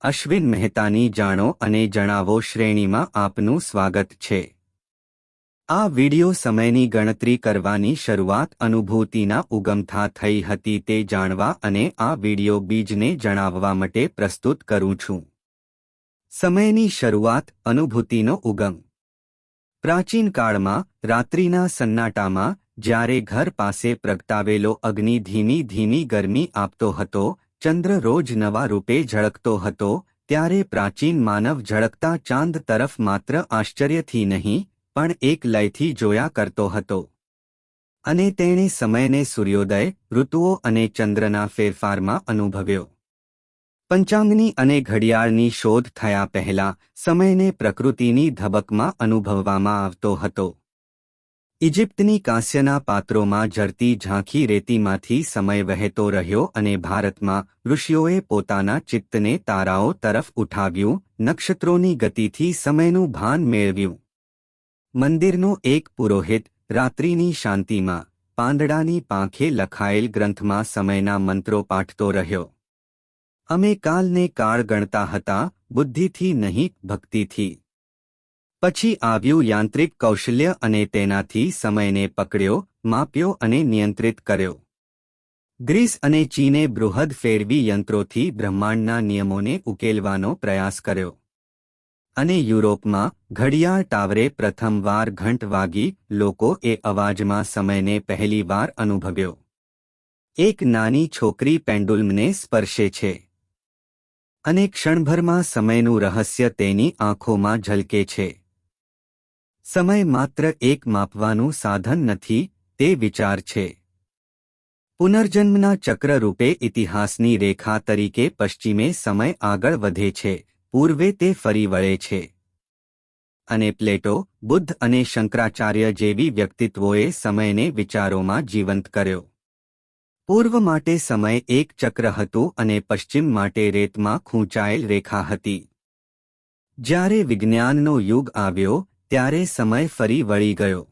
અશ્વિન મહેતાની જાણો અને જણાવો શ્રેણીમાં આપનું સ્વાગત છે। આ વિડિયો સમયની ગણતરી કરવાની શરૂઆત અનુભૂતિના ઉગમથી થઈ હતી તે જાણવા અને આ વિડિયો બીજને જણાવવા માટે પ્રસ્તુત કરું છું। સમયની શરૂઆત અનુભૂતિનો ઉગમ। પ્રાચીન કાળમાં રાત્રિના સન્નાટામાં જ્યારે ઘર પાસે પ્રગટાવેલો અગ્નિ ધીમી ધીમી ગરમી આપતો હતો, ચંદ્ર રોજ નવા રૂપે ઝળકતો હતો, ત્યારે પ્રાચીન માનવ ઝળકતા ચાંદ તરફ માત્ર આશ્ચર્યથી નહીં પણ એક લયથી જોયા કરતો હતો અને તેણે સમયને સૂર્યોદય, ઋતુઓ અને ચંદ્રના ફેરફારમાં અનુભવ્યો। પંચાંગની અને ઘડિયાળની શોધ થયા પહેલા સમયને પ્રકૃતિની ધબકમાં અનુભવવામાં આવતો હતો। ઇજિપ્તની કાંસ્યના પાત્રોમાં જરતી ઝાંખી રેતીમાંથી સમય વહેતો રહ્યો અને ભારતમાં ઋષિઓએ પોતાના ચિત્તને તારાઓ તરફ ઉઠાવ્યું, નક્ષત્રોની ગતિથી સમયનું ભાન મેળવ્યું। મંદિરનો એક પુરોહિત રાત્રિની શાંતિમાં પાંદડાની પાંખે લખાયેલ ગ્રંથમાં સમયના મંત્રો પાઠતો રહ્યો। અમે કાલને કાળ ગણતા હતા, બુદ્ધિથી નહીં ભક્તિથી। પછી આવ્યું યાંત્રિક કૌશલ્ય અને તેનાથી સમયને પકડ્યો, માપ્યો અને નિયંત્રિત કર્યો। ગ્રીસ અને ચીને બૃહદ ફેરવી યંત્રોથી બ્રહ્માંડના નિયમોને ઉકેલવાનો પ્રયાસ કર્યો અને યુરોપમાં ઘડિયાળ ટાવરે પ્રથમવાર ઘંટ વાગી લોકો એ અવાજમાં સમયને પહેલીવાર અનુભવ્યો। એક નાની છોકરી પેન્ડુલમને સ્પર્શે છે અને ક્ષણભરમાં સમયનું રહસ્ય તેની આંખોમાં ઝલકે છે। સમય માત્ર એક માપવાનું સાધન નથી, તે વિચાર છે। પુનર્જન્મના ચક્ર રૂપે ઇતિહાસની રેખા તરીકે પશ્ચિમે સમય આગળ વધે છે, પૂર્વે તે ફરી વળે છે અને પ્લેટો, બુદ્ધ અને શંકરાચાર્ય જેવી વ્યક્તિત્વોએ સમયને વિચારોમાં જીવંત કર્યો। પૂર્વ માટે સમય એક ચક્ર હતું અને પશ્ચિમ માટે રેતમાં ખૂંચાયેલ રેખા હતી। જ્યારે વિજ્ઞાનનો યુગ આવ્યો ત્યારે સમય ફરી વળી ગયો।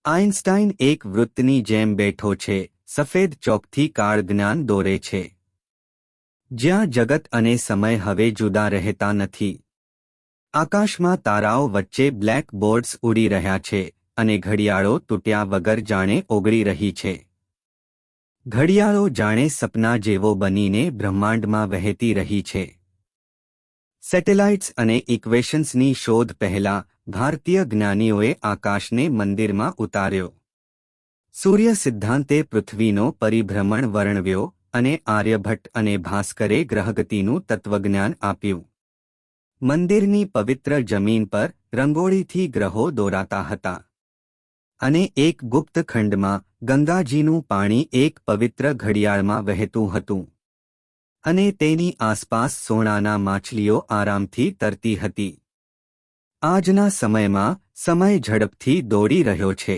આઇન્સ્ટાઇન એક વૃત્તની જેમ બેઠો છે, સફેદ ચોકથી કાળ જ્ઞાન દોરે છે, જ્યાં જગત અને સમય હવે જુદા રહેતા નથી। આકાશમાં તારાઓ વચ્ચે બ્લેક બોર્ડ્સ ઉડી રહ્યા છે અને ઘડિયાળો તૂટ્યા વગર જાણે ઓગળી રહી છે। ઘડિયાળો જાણે સપના જેવો બનીને બ્રહ્માંડમાં વહેતી રહી છે। સેટેલાઇટ્સ અને ઇક્વેશન્સની શોધ પહેલા ભારતીય જ્ઞાનીઓએ આકાશને મંદિરમાં ઉતાર્યો। સૂર્ય સિદ્ધાંતે પૃથ્વીનો પરિભ્રમણ વર્ણવ્યો અને આર્યભટ્ટ અને ભાસ્કરે ગ્રહગતિનું તત્વજ્ઞાન આપ્યું। મંદિરની પવિત્ર જમીન પર રંગોળીથી ગ્રહો દોરાતા હતા અને એક ગુપ્ત ખંડમાં ગંગાજીનું પાણી એક પવિત્ર ઘડિયાળમાં વહેતું હતું અને તેની આસપાસ સોનાના માછલીઓ આરામથી તરતી હતી। આજના સમયમાં સમય ઝડપથી દોડી રહ્યો છે।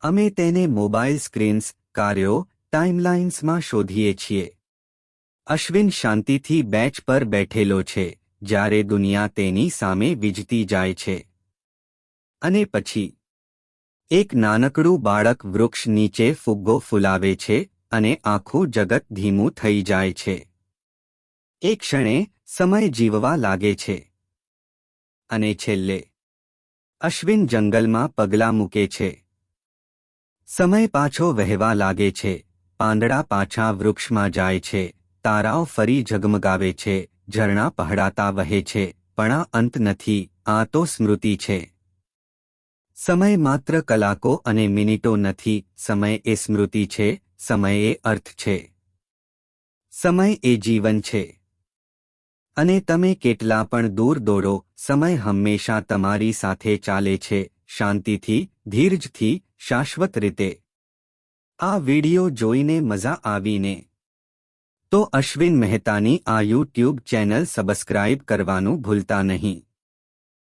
અમે તેને મોબાઈલ સ્ક્રીન્સ, કાર્યો, ટાઈમલાઇન્સમાં શોધીએ છીએ। અશ્વિન શાંતિથી બેચ પર બેઠેલો છે જ્યારે દુનિયા તેની સામે વીજતી જાય છે અને પછી એક નાનકડું બાળક વૃક્ષ નીચે ફુગ્ગો ફૂલાવે છે અને આખું જગત ધીમું થઈ જાય છે। એક ક્ષણે સમય જીવવા લાગે છે અને છેલ્લે અશ્વિન જંગલમાં પગલાં મૂકે છે। સમય પાછો વહેવા લાગે છે, પાંદડા પાછા વૃક્ષમાં જાય છે, તારાઓ ફરી ઝગમગાવે છે, ઝરણા પહડાતા વહે છે, પણ આ અંત નથી, આ તો સ્મૃતિ છે। સમય માત્ર કલાકો અને મિનિટો નથી, સમય એ સ્મૃતિ છે, સમય એ અર્થ છે, સમય એ જીવન છે। અને તમે કેટલા પણ દૂર દોડો, સમય હંમેશા તમારી સાથે ચાલે છે, શાંતિથી, ધીરજથી, શાશ્વત રીતે। આ વિડિયો જોઈને મજા આવીને તો અશ્વિન મહેતાની આ યુટ્યુબ ચેનલ સબસ્ક્રાઇબ કરવાનું ભૂલતા નહીં।